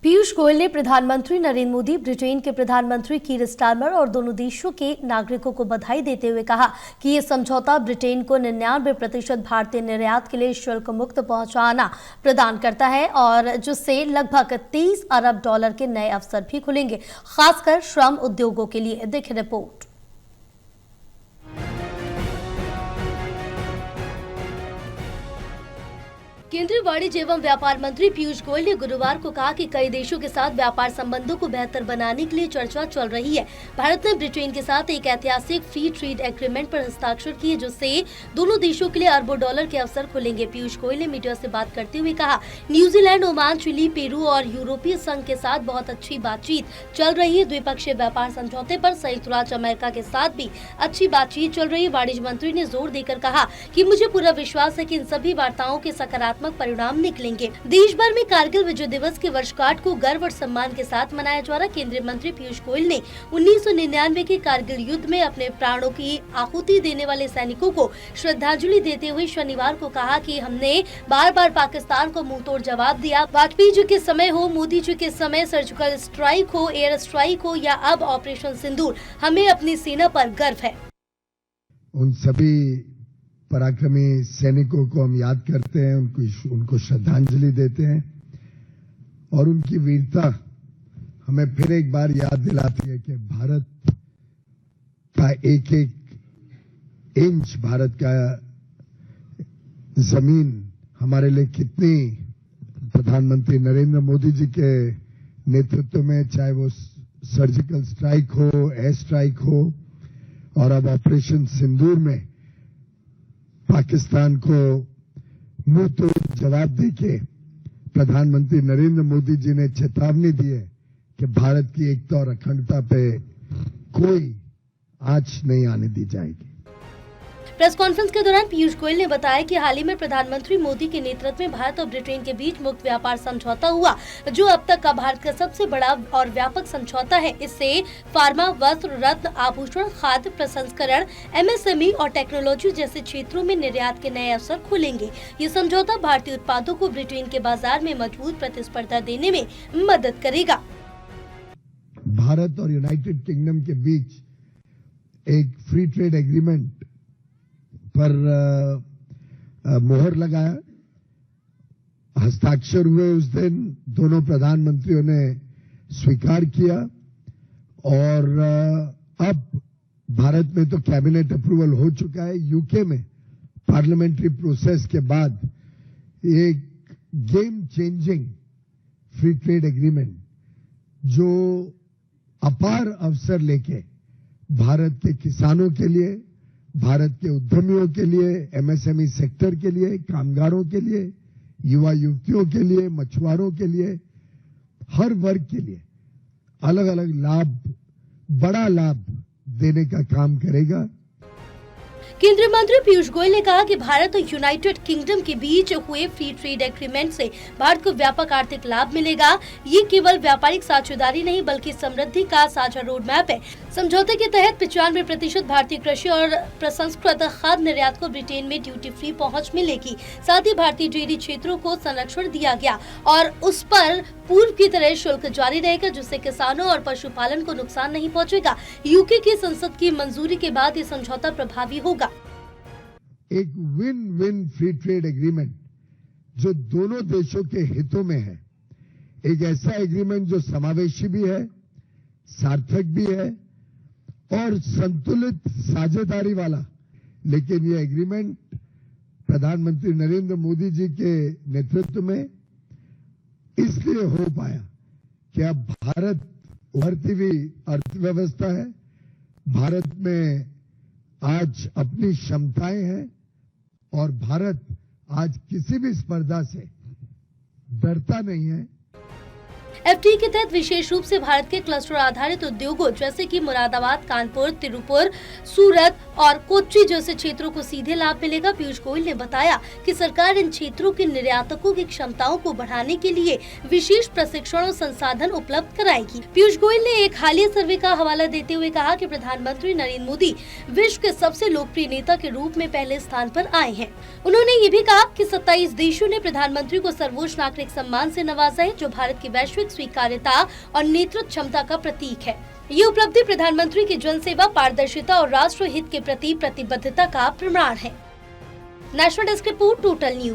पीयूष गोयल ने प्रधानमंत्री नरेंद्र मोदी, ब्रिटेन के प्रधानमंत्री कीर स्टारमर और दोनों देशों के नागरिकों को बधाई देते हुए कहा कि ये समझौता ब्रिटेन को 99% भारतीय निर्यात के लिए शुल्क मुक्त पहुंचाना प्रदान करता है और जिससे लगभग 23 अरब डॉलर के नए अवसर भी खुलेंगे, खासकर श्रम उद्योगों के लिए। देखिए रिपोर्ट। केंद्रीय वाणिज्य एवं व्यापार मंत्री पीयूष गोयल ने गुरुवार को कहा कि कई देशों के साथ व्यापार संबंधों को बेहतर बनाने के लिए चर्चा चल रही है। भारत ने ब्रिटेन के साथ एक ऐतिहासिक फ्री ट्रेड एग्रीमेंट पर हस्ताक्षर किए, जिससे दोनों देशों के लिए अरबों डॉलर के अवसर खुलेंगे। पीयूष गोयल ने मीडिया से बात करते हुए कहा, न्यूजीलैंड, ओमान, चिली, पेरू और यूरोपीय संघ के साथ बहुत अच्छी बातचीत चल रही है। द्विपक्षीय व्यापार समझौते पर संयुक्त राज्य अमेरिका के साथ भी अच्छी बातचीत चल रही है। वाणिज्य मंत्री ने जोर देकर कहा कि मुझे पूरा विश्वास है कि इन सभी वार्ताओं के सकारात्मक परिणाम निकलेंगे। देश भर में कारगिल विजय दिवस की वर्षगांठ को गर्व और सम्मान के साथ मनाया जा रहा। केंद्रीय मंत्री पीयूष गोयल ने 1999 के कारगिल युद्ध में अपने प्राणों की आहुति देने वाले सैनिकों को श्रद्धांजलि देते हुए शनिवार को कहा कि हमने बार बार पाकिस्तान को मुंहतोड़ जवाब दिया। वाजपेयी जी के समय हो, मोदी जी के समय सर्जिकल स्ट्राइक हो, एयर स्ट्राइक हो या अब ऑपरेशन सिंदूर, हमें अपनी सेना पर गर्व है। उन सभी पराक्रमी सैनिकों को हम याद करते हैं, उनको श्रद्धांजलि देते हैं और उनकी वीरता हमें फिर एक बार याद दिलाती है कि भारत का एक एक इंच, भारत का जमीन हमारे लिए कितनी, प्रधानमंत्री नरेंद्र मोदी जी के नेतृत्व में, चाहे वो सर्जिकल स्ट्राइक हो, एयर स्ट्राइक हो और अब ऑपरेशन सिंदूर में पाकिस्तान को मुंह तोड़ जवाब देके प्रधानमंत्री नरेंद्र मोदी जी ने चेतावनी दी है कि भारत की एकता और अखंडता पे कोई आंच नहीं आने दी जाएगी। प्रेस कॉन्फ्रेंस के दौरान पीयूष गोयल ने बताया कि हाल ही में प्रधानमंत्री मोदी के नेतृत्व में भारत और ब्रिटेन के बीच मुक्त व्यापार समझौता हुआ, जो अब तक का भारत का सबसे बड़ा और व्यापक समझौता है। इससे फार्मा, वस्त्र, रत्न, आभूषण, खाद्य प्रसंस्करण, एमएसएमई और टेक्नोलॉजी जैसे क्षेत्रों में निर्यात के नए अवसर खुलेंगे। ये समझौता भारतीय उत्पादों को ब्रिटेन के बाजार में मजबूत प्रतिस्पर्धा देने में मदद करेगा। भारत और यूनाइटेड किंगडम के बीच एक फ्री ट्रेड एग्रीमेंट पर मोहर लगाया, हस्ताक्षर हुए उस दिन दोनों प्रधानमंत्रियों ने स्वीकार किया और अब भारत में तो कैबिनेट अप्रूवल हो चुका है। यूके में पार्लियामेंट्री प्रोसेस के बाद एक game changing free trade agreement जो अपार अवसर लेके भारत के किसानों के लिए, भारत के उद्यमियों के लिए, एमएसएमई सेक्टर के लिए, कामगारों के लिए, युवा युवतियों के लिए, मछुआरों के लिए, हर वर्ग के लिए अलग अलग लाभ, बड़ा लाभ देने का काम करेगा। केंद्रीय मंत्री पीयूष गोयल ने कहा कि भारत और यूनाइटेड किंगडम के बीच हुए फ्री ट्रेड एग्रीमेंट से भारत को व्यापक आर्थिक लाभ मिलेगा। ये केवल व्यापारिक साझेदारी नहीं बल्कि समृद्धि का साझा रोड मैप है। समझौते के तहत 95% भारतीय कृषि और प्रसंस्कृत खाद्य निर्यात को ब्रिटेन में ड्यूटी फ्री पहुंच मिलेगी। साथ ही भारतीय डेयरी क्षेत्रों को संरक्षण दिया गया और उस पर पूर्व की तरह शुल्क जारी रहेगा, जिससे किसानों और पशुपालन को नुकसान नहीं पहुंचेगा। यूके की संसद की मंजूरी के बाद ये समझौता प्रभावी होगा। एक win win free trade agreement जो दोनों देशों के हितों में है, एक ऐसा एग्रीमेंट जो समावेशी भी है, सार्थक भी है और संतुलित साझेदारी वाला। लेकिन ये एग्रीमेंट प्रधानमंत्री नरेंद्र मोदी जी के नेतृत्व में इसलिए हो पाया कि अब भारत उभरती हुई अर्थव्यवस्था है, भारत में आज अपनी क्षमताएं हैं और भारत आज किसी भी स्पर्धा से डरता नहीं है। एफटीए के तहत विशेष रूप से भारत के क्लस्टर आधारित उद्योगों जैसे कि मुरादाबाद, कानपुर, तिरुपुर, सूरत और कोच्चि जैसे क्षेत्रों को सीधे लाभ मिलेगा। पीयूष गोयल ने बताया कि सरकार इन क्षेत्रों के निर्यातकों की क्षमताओं को बढ़ाने के लिए विशेष प्रशिक्षण और संसाधन उपलब्ध कराएगी। पीयूष गोयल ने एक हालिया सर्वे का हवाला देते हुए कहा कि प्रधानमंत्री नरेंद्र मोदी विश्व के सबसे लोकप्रिय नेता के रूप में पहले स्थान पर आए हैं। उन्होंने ये भी कहा कि 27 देशों ने प्रधानमंत्री को सर्वोच्च नागरिक सम्मान से नवाजा है, जो भारत की वैश्विक प्रशासनिक स्वीकार्यता और नेतृत्व क्षमता का प्रतीक है। ये उपलब्धि प्रधानमंत्री की जनसेवा, पारदर्शिता और राष्ट्र हित के प्रति प्रतिबद्धता का प्रमाण है। National desk report, total news.